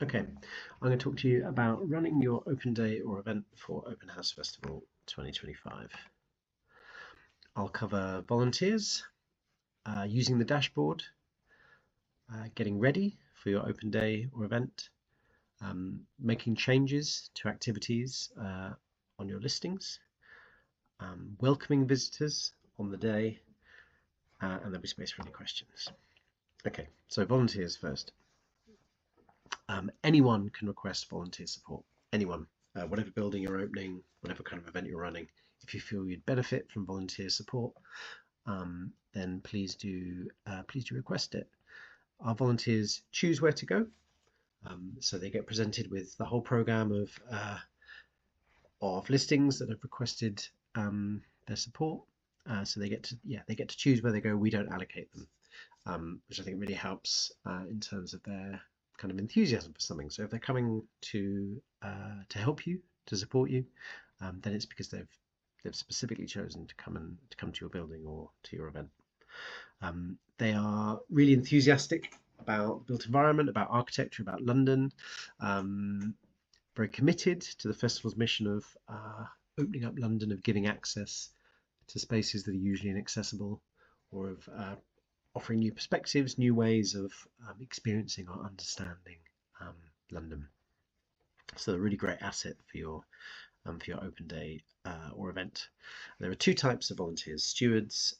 Okay, I'm going to talk to you about running your open day or event for Open House Festival 2025. I'll cover volunteers, using the dashboard, getting ready for your open day or event, making changes to activities on your listings, welcoming visitors on the day, and there'll be space for any questions. Okay, so volunteers first. Anyone can request volunteer support. Anyone, whatever building you're opening, whatever kind of event you're running. If you feel you'd benefit from volunteer support, then please do request it. Our volunteers choose where to go, so they get presented with the whole program of listings that have requested their support. So they get to choose where they go. We don't allocate them, which I think really helps in terms of their kind of enthusiasm for something. So if they're coming to help you, to support you, then it's because they've specifically chosen to come to your building or to your event. They are really enthusiastic about built environment, about architecture, about London. Very committed to the festival's mission of opening up London, of giving access to spaces that are usually inaccessible, or of offering new perspectives, new ways of experiencing or understanding London. So they're a really great asset for your open day or event. There are two types of volunteers: stewards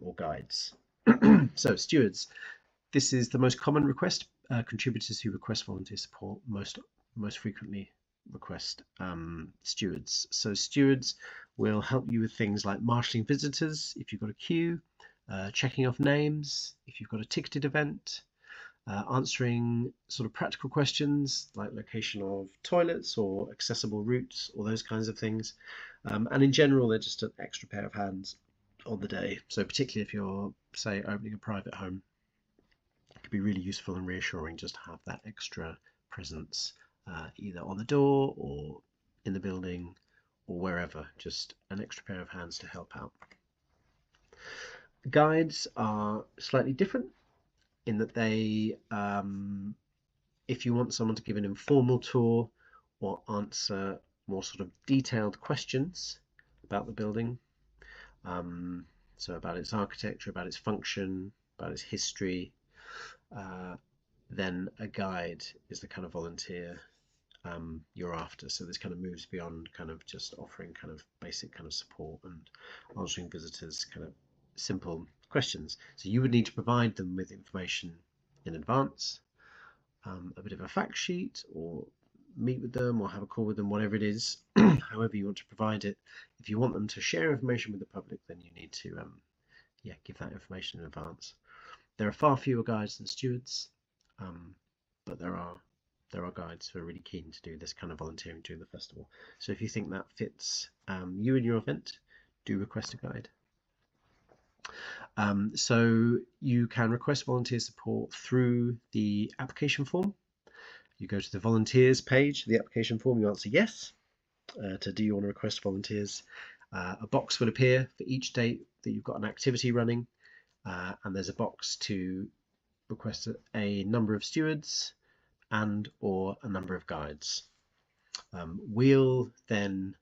or guides. So stewards, this is the most common request. Contributors who request volunteer support most frequently request stewards. So stewards will help you with things like marshalling visitors if you've got a queue, checking off names if you've got a ticketed event, answering sort of practical questions like location of toilets or accessible routes or those kinds of things. And in general, they're just an extra pair of hands on the day. So particularly if you're, say, opening a private home, it could be really useful and reassuring just to have that extra presence, either on the door or in the building or wherever, just an extra pair of hands to help out. Guides are slightly different in that they, if you want someone to give an informal tour or answer more sort of detailed questions about the building, so about its architecture, about its function, about its history, then a guide is the kind of volunteer you're after. So this kind of moves beyond kind of just offering kind of basic kind of support and answering visitors kind of simple questions. So you would need to provide them with information in advance, a bit of a fact sheet, or meet with them or have a call with them, whatever it is, however you want to provide it. If you want them to share information with the public, then you need to give that information in advance. There are far fewer guides than stewards, but there are guides who are really keen to do this kind of volunteering during the festival. So if you think that fits you and your event, do request a guide. So you can request volunteer support through the application form. You go to the volunteers page, the application form, you answer yes to do you want to request volunteers. A box will appear for each date that you've got an activity running, and there's a box to request a number of stewards and or a number of guides. We'll then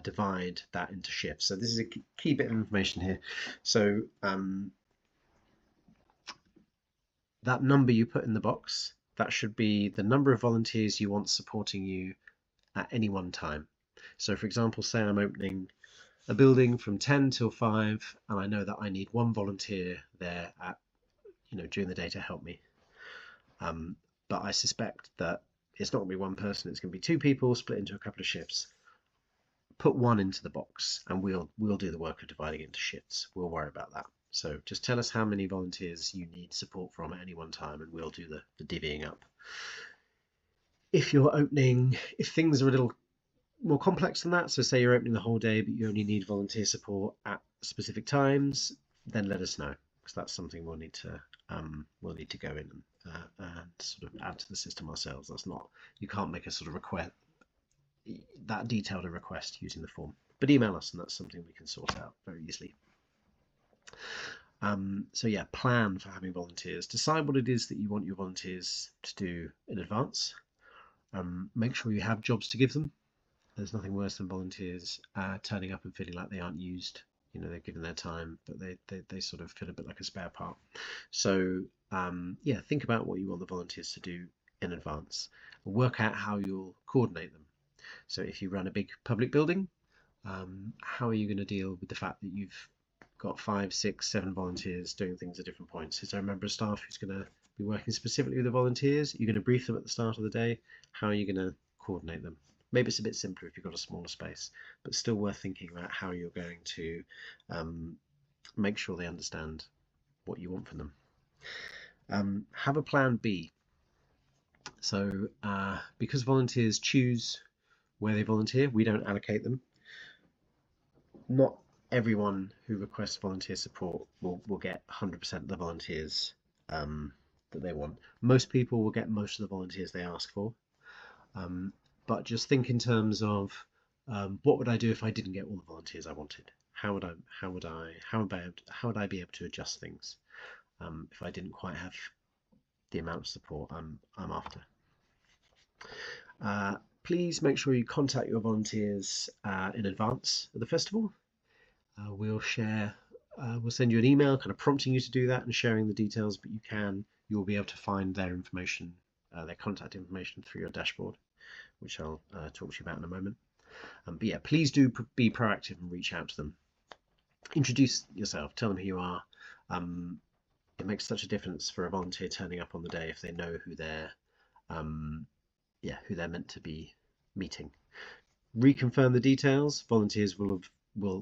divide that into shifts. So this is a key bit of information here. So that number you put in the box, that should be the number of volunteers you want supporting you at any one time. So for example, say I'm opening a building from 10 till 5, and I know that I need one volunteer there at, during the day to help me. But I suspect that it's not going to be one person, it's going to be two people split into a couple of shifts. Put one into the box and we'll do the work of dividing it into shifts. We'll worry about that. So just tell us how many volunteers you need support from at any one time and we'll do the divvying up. If things are a little more complex than that, so say you're opening the whole day but you only need volunteer support at specific times, then let us know, because that's something we'll need to go in and sort of add to the system ourselves. That's not, you can't make a sort of request, that detailed a request using the form, but email us and that's something we can sort out very easily. So yeah, plan for having volunteers. Decide what it is that you want your volunteers to do in advance. Make sure you have jobs to give them. There's nothing worse than volunteers turning up and feeling like they aren't used. They're given their time, but they sort of feel a bit like a spare part. So yeah, think about what you want the volunteers to do in advance. Work out how you'll coordinate them. So if you run a big public building, how are you going to deal with the fact that you've got 5, 6, 7 volunteers doing things at different points? Is there a member of staff who's going to be working specifically with the volunteers? You're going to brief them at the start of the day. How are you going to coordinate them? Maybe it's a bit simpler if you've got a smaller space, but still worth thinking about how you're going to make sure they understand what you want from them. Have a plan B. So because volunteers choose where they volunteer, we don't allocate them. Not everyone who requests volunteer support will get 100% of the volunteers that they want. Most people will get most of the volunteers they ask for. But just think in terms of what would I do if I didn't get all the volunteers I wanted? How would I be able to adjust things if I didn't quite have the amount of support I'm after? Please make sure you contact your volunteers in advance of the festival. We'll send you an email kind of prompting you to do that and sharing the details, but you'll be able to find their information, their contact information through your dashboard, which I'll talk to you about in a moment. But yeah, please do be proactive and reach out to them. Introduce yourself, tell them who you are. It makes such a difference for a volunteer turning up on the day if they know who they're meant to be meeting. Reconfirm the details. Volunteers will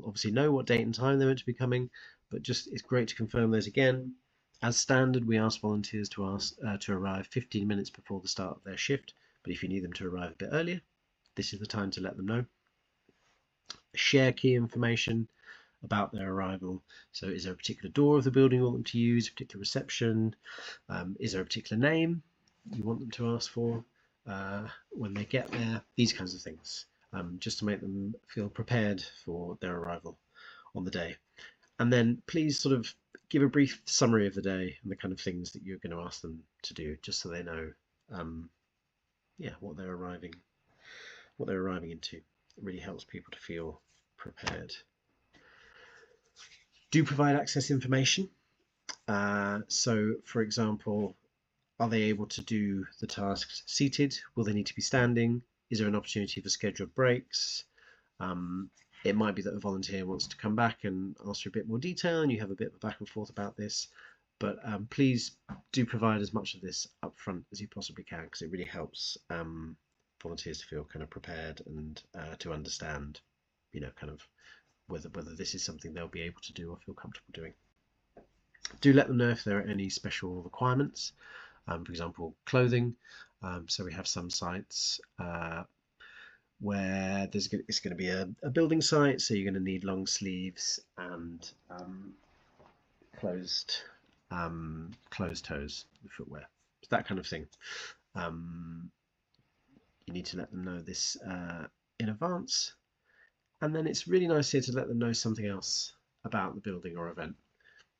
obviously know what date and time they're meant to be coming, but it's great to confirm those again. As standard, we ask volunteers to arrive 15 minutes before the start of their shift, but if you need them to arrive a bit earlier, this is the time to let them know. Share key information about their arrival. So is there a particular door of the building you want them to use, a particular reception? Is there a particular name you want them to ask for when they get there? These kinds of things, just to make them feel prepared for their arrival on the day. And then please sort of give a brief summary of the day and the kind of things that you're going to ask them to do, just so they know what they're arriving into. It really helps people to feel prepared. Do provide access information. So for example, are they able to do the tasks seated? Will they need to be standing? Is there an opportunity for scheduled breaks? It might be that a volunteer wants to come back and ask for a bit more detail and you have a bit of a back and forth about this, but please do provide as much of this up front as you possibly can, because it really helps volunteers to feel kind of prepared and to understand, kind of whether this is something they'll be able to do or feel comfortable doing. Do let them know if there are any special requirements, for example, clothing. So we have some sites where it's going to be a building site, so you're going to need long sleeves and closed toes footwear, that kind of thing. You need to let them know this in advance. And then it's really nice here to let them know something else about the building or event.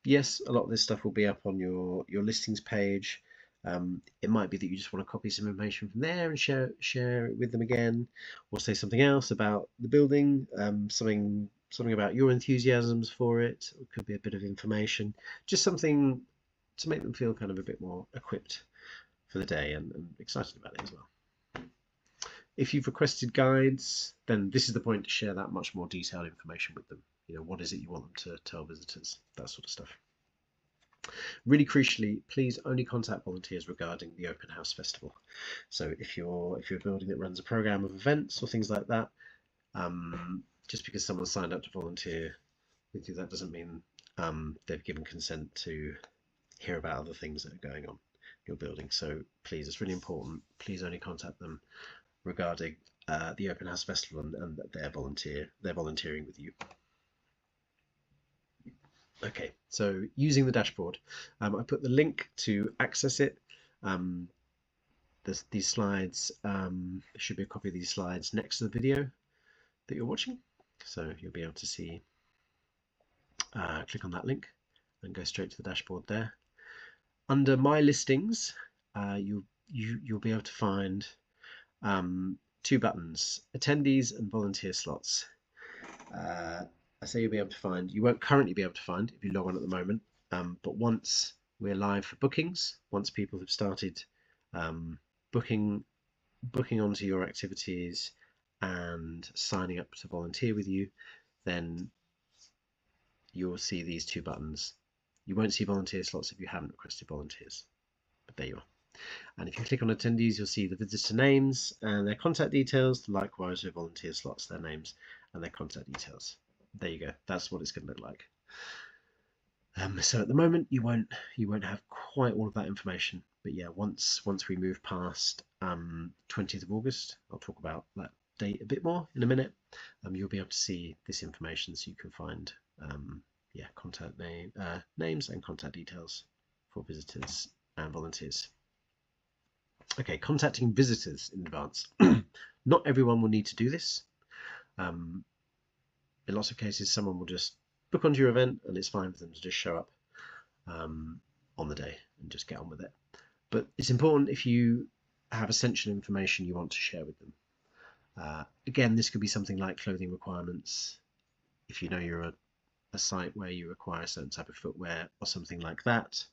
Yes, a lot of this stuff will be up on your listings page. It might be that you just want to copy some information from there and share it with them again, or say something else about the building, something about your enthusiasms for it. It could be a bit of information, just something to make them feel kind of a bit more equipped for the day and excited about it as well. If you've requested guides, then this is the point to share that much more detailed information with them. What is it you want them to tell visitors, that sort of stuff. Really crucially, please only contact volunteers regarding the Open House Festival. So if you're a building that runs a program of events or things like that, just because someone signed up to volunteer with you, that doesn't mean they've given consent to hear about other things that are going on in your building. So please, it's really important. Please only contact them regarding the Open House Festival and that they're volunteering with you. Okay, so using the dashboard, I put the link to access it. These slides, there should be a copy of these slides next to the video that you're watching. So you'll be able to see, click on that link and go straight to the dashboard there. Under My Listings, you'll be able to find two buttons, Attendees and Volunteer Slots. I say you'll be able to find, you won't currently be able to find if you log on at the moment, but once we're live for bookings, once people have started booking onto your activities and signing up to volunteer with you, then you'll see these two buttons. You won't see volunteer slots if you haven't requested volunteers, but there you are. And if you click on attendees, you'll see the visitor names and their contact details. Likewise with volunteer slots, their names and their contact details. There you go. That's what it's going to look like. So at the moment, you won't have quite all of that information. But yeah, once we move past 20th of August, I'll talk about that date a bit more in a minute. You'll be able to see this information, so you can find contact names and contact details for visitors and volunteers. Okay, contacting visitors in advance. Not everyone will need to do this. In lots of cases, someone will just book onto your event and it's fine for them to just show up on the day and just get on with it. But it's important if you have essential information you want to share with them. Again, this could be something like clothing requirements. If you know you're a site where you require a certain type of footwear or something like that,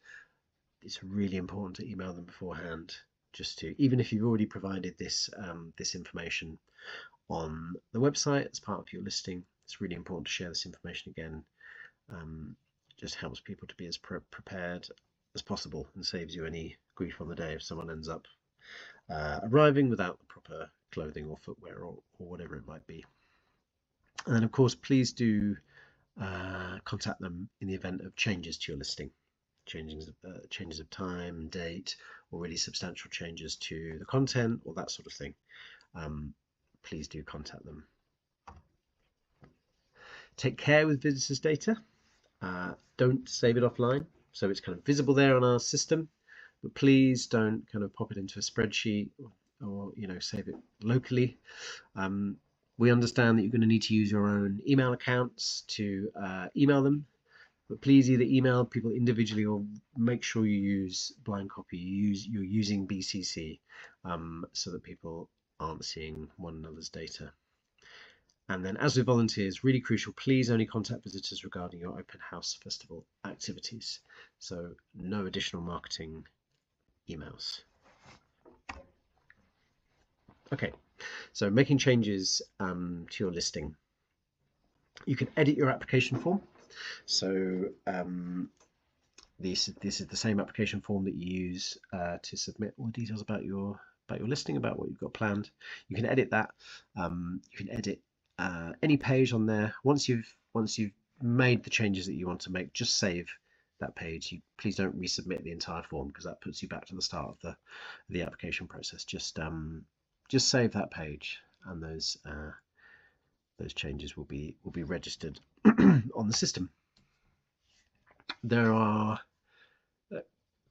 it's really important to email them beforehand. Just to, even if you've already provided this this information on the website as part of your listing, it's really important to share this information again. Just helps people to be as prepared as possible and saves you any grief on the day if someone ends up arriving without the proper clothing or footwear or whatever it might be. And then of course, please do contact them in the event of changes to your listing, changes of time, date, or really substantial changes to the content or that sort of thing. Please do contact them. Take care with visitors' data. Don't save it offline, so it's kind of visible there on our system, but please don't kind of pop it into a spreadsheet or save it locally. We understand that you're going to need to use your own email accounts to email them, but please either email people individually or make sure you use blind copy. You're using BCC so that people aren't seeing one another's data. And then, as with volunteers, really crucial, please only contact visitors regarding your open house festival activities. So no additional marketing emails. Okay, so making changes to your listing. You can edit your application form. So this is the same application form that you use to submit all the details about your listing, about what you've got planned. You can edit that. You can edit any page on there. Once you've made the changes that you want to make, just save that page. Please don't resubmit the entire form because that puts you back to the start of the application process. Just save that page, and those changes will be registered on the system. There are a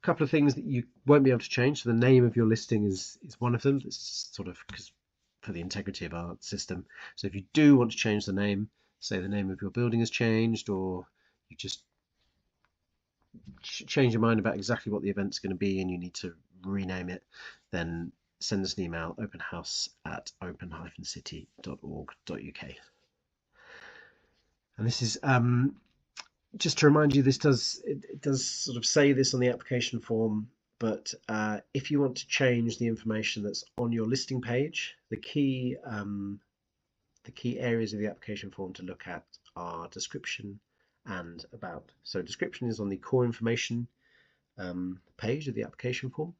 couple of things that you won't be able to change. So the name of your listing is one of them. It's sort of for the integrity of our system. So if you do want to change the name, say the name of your building has changed, or you just change your mind about exactly what the event's going to be and you need to rename it, then send us an email, openhouse@open-city.org.uk. And this is just to remind you, it does sort of say this on the application form, but if you want to change the information that's on your listing page, the key areas of the application form to look at are description and about. So description is on the core information page of the application form.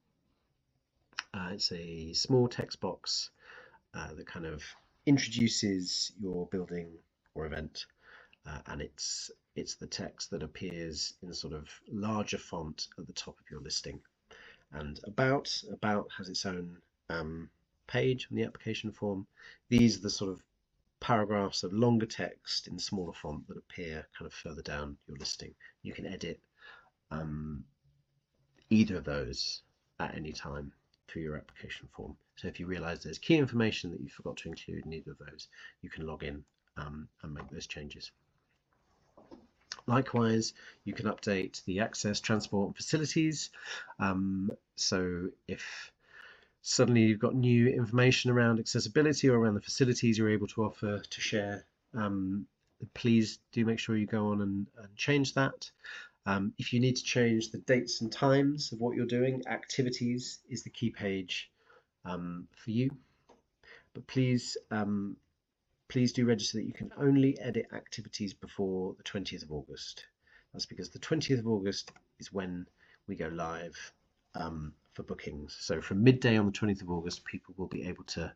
It's a small text box that kind of introduces your building or event, and it's the text that appears in sort of larger font at the top of your listing. And about has its own page on the application form. These are the sort of paragraphs of longer text in smaller font that appear kind of further down your listing. You can edit either of those at any time through your application form. So if you realize there's key information that you forgot to include in either of those, you can log in and make those changes. Likewise, you can update the access, transport, and facilities. So if suddenly you've got new information around accessibility or around the facilities you're able to offer to share, please do make sure you go on and change that. If you need to change the dates and times of what you're doing, activities is the key page for you. But please do register that you can only edit activities before the 20th of August. That's because the 20th of August is when we go live for bookings. So from midday on the 20th of August, people will be able to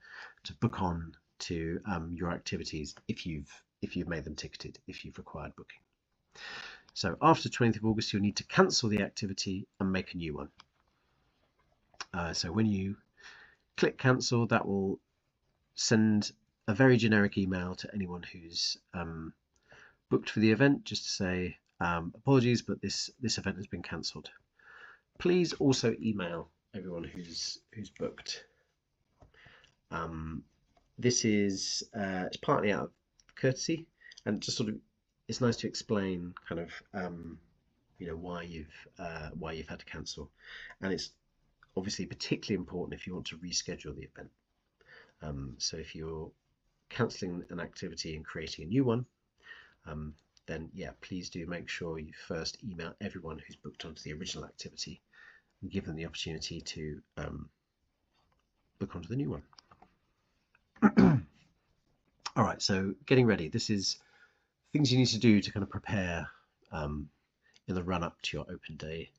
book on to your activities if you've made them ticketed, if you've required booking. So after 20th of August, you'll need to cancel the activity and make a new one. So when you click cancel, that will send a very generic email to anyone who's booked for the event, just to say apologies, but this event has been cancelled. Please also email everyone who's booked. This is it's partly out of courtesy, and just sort of it's nice to explain kind of why you've had to cancel, and it's obviously particularly important if you want to reschedule the event. So if you're cancelling an activity and creating a new one, then yeah, please do make sure you first email everyone who's booked onto the original activity and give them the opportunity to book onto the new one. All right, so getting ready. This is things you need to do to kind of prepare in the run up to your open day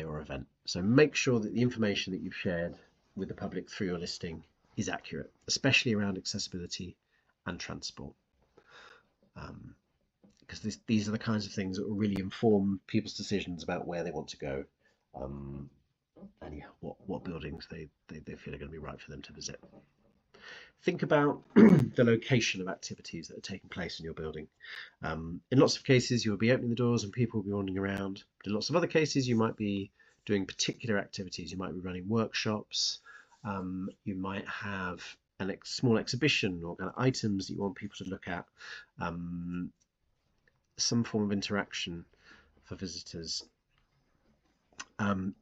or event. So make sure that the information that you've shared with the public through your listing is accurate, especially around accessibility and transport, because these are the kinds of things that will really inform people's decisions about where they want to go, and yeah, what buildings they feel are going to be right for them to visit. Think about the location of activities that are taking place in your building. In lots of cases, you'll be opening the doors and people will be wandering around. But in lots of other cases, you might be doing particular activities. You might be running workshops. You might have a small exhibition or kind of items that you want people to look at. Some form of interaction for visitors.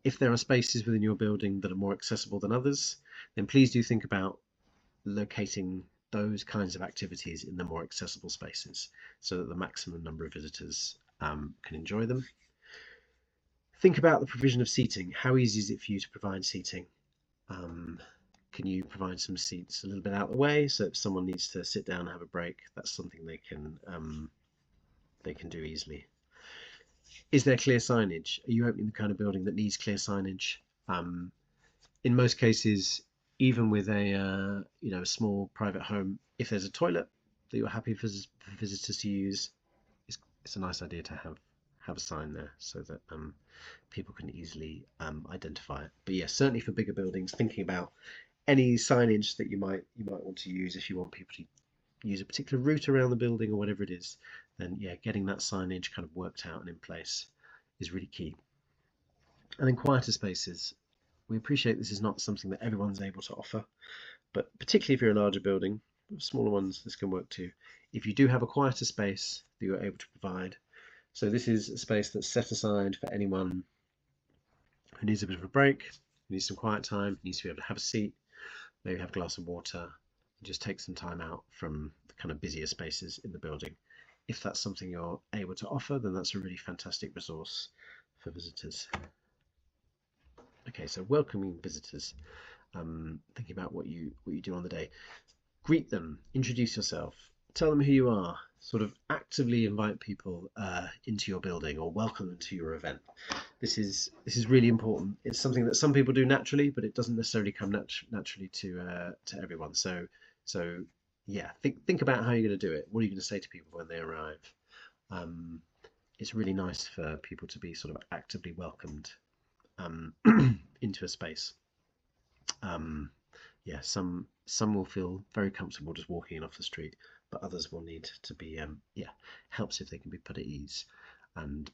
If there are spaces within your building that are more accessible than others, then please do think about locating those kinds of activities in the more accessible spaces so that the maximum number of visitors can enjoy them. Think about the provision of seating. How easy is it for you to provide seating? Can you provide some seats a little bit out of the way so if someone needs to sit down and have a break, that's something they can do easily? Is there clear signage? Are you opening the kind of building that needs clear signage? In most cases, even with a small private home, if there's a toilet that you're happy for visitors to use, it's a nice idea to have a sign there so that people can easily identify it. But yes, certainly for bigger buildings, thinking about any signage that you might want to use if you want people to use a particular route around the building or whatever it is, then yeah, getting that signage kind of worked out and in place is really key. And in quieter spaces, we appreciate this is not something that everyone's able to offer, but particularly if you're a larger building, smaller ones, this can work too. If you do have a quieter space that you're able to provide, so this is a space that's set aside for anyone who needs a bit of a break, who needs some quiet time, needs to be able to have a seat, maybe have a glass of water, and just take some time out from the kind of busier spaces in the building. If that's something you're able to offer, then that's a really fantastic resource for visitors. Okay, so welcoming visitors, thinking about what you do on the day. Greet them, introduce yourself, tell them who you are, sort of actively invite people into your building or welcome them to your event. This is really important. It's something that some people do naturally, but it doesn't necessarily come naturally to everyone. So yeah, think about how you're going to do it. What are you going to say to people when they arrive? It's really nice for people to be sort of actively welcomed into a space. Yeah, some will feel very comfortable just walking in off the street, but others will need to be helps if they can be put at ease. And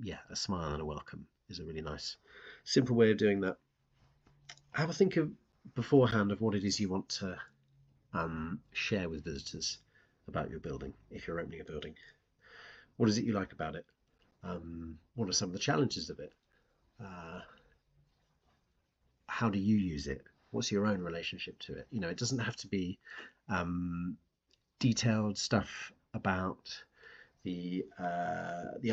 yeah, a smile and a welcome is a really nice, simple way of doing that. Have a think of beforehand of what it is you want to share with visitors about your building if you're opening a building. What is it you like about it? What are some of the challenges of it? How do you use it? What's your own relationship to it? You know, it doesn't have to be detailed stuff about the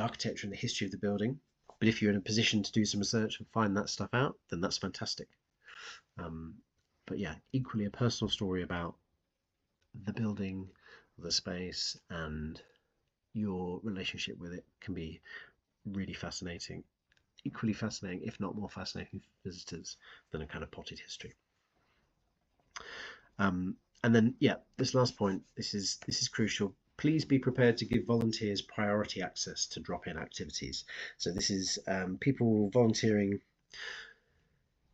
architecture and the history of the building. But if you're in a position to do some research and find that stuff out, then that's fantastic. But yeah, equally a personal story about the building, the space, and your relationship with it can be really fascinating. Equally fascinating, if not more fascinating for visitors than a kind of potted history. And then, yeah, this last point, this is crucial. Please be prepared to give volunteers priority access to drop-in activities. So this is people volunteering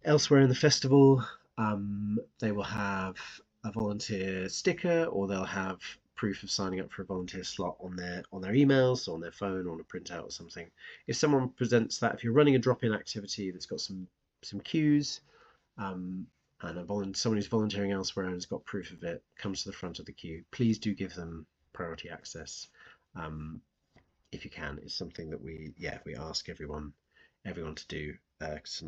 elsewhere in the festival. They will have a volunteer sticker, or they'll have proof of signing up for a volunteer slot on their emails, or on their phone, or on a printout or something. If someone presents that, if you're running a drop-in activity that's got some cues, and someone who's volunteering elsewhere and has got proof of it comes to the front of the queue, please do give them priority access if you can. It's something that we ask everyone to do. It's a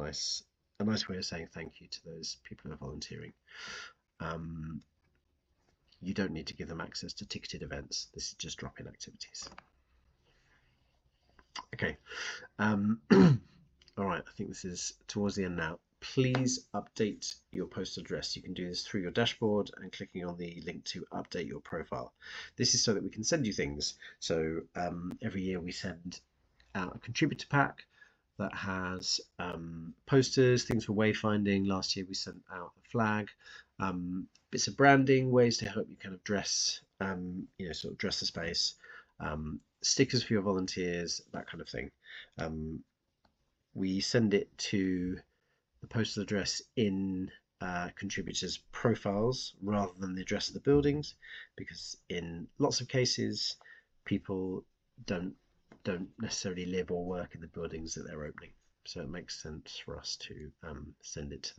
nice way of saying thank you to those people who are volunteering. You don't need to give them access to ticketed events. This is just drop-in activities. Okay. All right, I think this is towards the end now. Please update your postal address. You can do this through your dashboard and clicking on the link to update your profile. This is so that we can send you things. So every year we send out a contributor pack that has posters, things for wayfinding. Last year we sent out a flag, bits of branding, ways to help you kind of dress, sort of dress the space, stickers for your volunteers, that kind of thing. We send it to the postal address in contributors' profiles rather than the address of the buildings, because in lots of cases people don't necessarily live or work in the buildings that they're opening, so it makes sense for us to send it to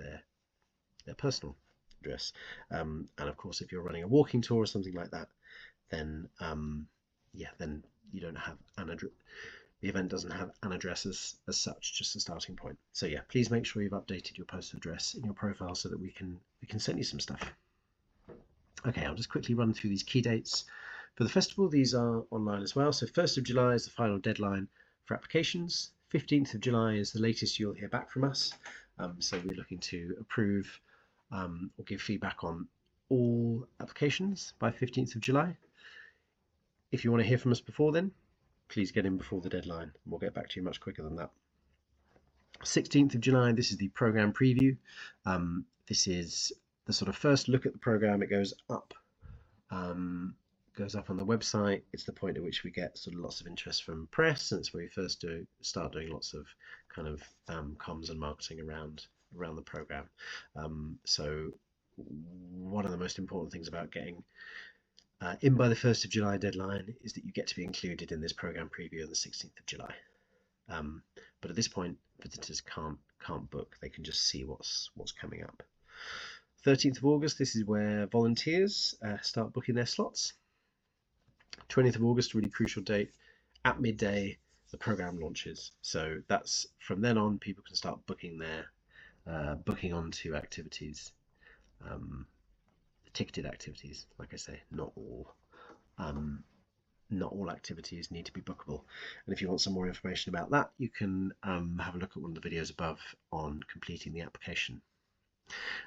their personal address. And of course, if you're running a walking tour or something like that, then then you don't have an address. The event doesn't have an address as such, just a starting point. So yeah, please make sure you've updated your postal address in your profile so that we can send you some stuff. Okay, I'll just quickly run through these key dates. For the festival, these are online as well. So 1st of July is the final deadline for applications. 15th of July is the latest you'll hear back from us. So we're looking to approve or give feedback on all applications by 15th of July. If you want to hear from us before then, please get in before the deadline, and we'll get back to you much quicker than that. 16th of July, this is the program preview. This is the sort of first look at the program. It goes up on the website. It's the point at which we get sort of lots of interest from press, and it's where we first start doing lots of kind of comms and marketing around the program. So one of the most important things about getting in by the 1st of July deadline is that you get to be included in this program preview on the 16th of July. But at this point, visitors can't book. They can just see what's coming up. 13th of August, this is where volunteers start booking their slots. 20th of August, really crucial date. At midday, the program launches. So that's from then on, people can start booking onto activities. Ticketed activities, like I say, not all activities need to be bookable. And if you want some more information about that, you can have a look at one of the videos above on completing the application.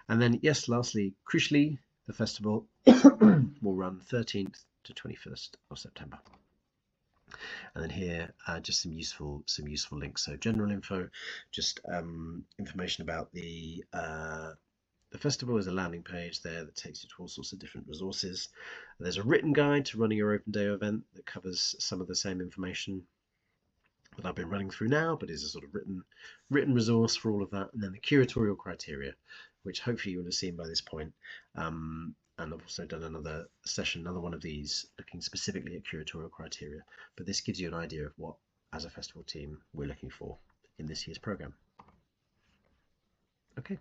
And then, yes, lastly, crucially, the festival will run 13th to 21st of September. And then here, just some useful links. So general info, just information about the festival. Is a landing page there that takes you to all sorts of different resources. There's a written guide to running your open day event that covers some of the same information that I've been running through now, but is a sort of written resource for all of that. And then the curatorial criteria, which hopefully you will have seen by this point. And I've also done another one of these looking specifically at curatorial criteria, but this gives you an idea of what, as a festival team, we're looking for in this year's program. Okay.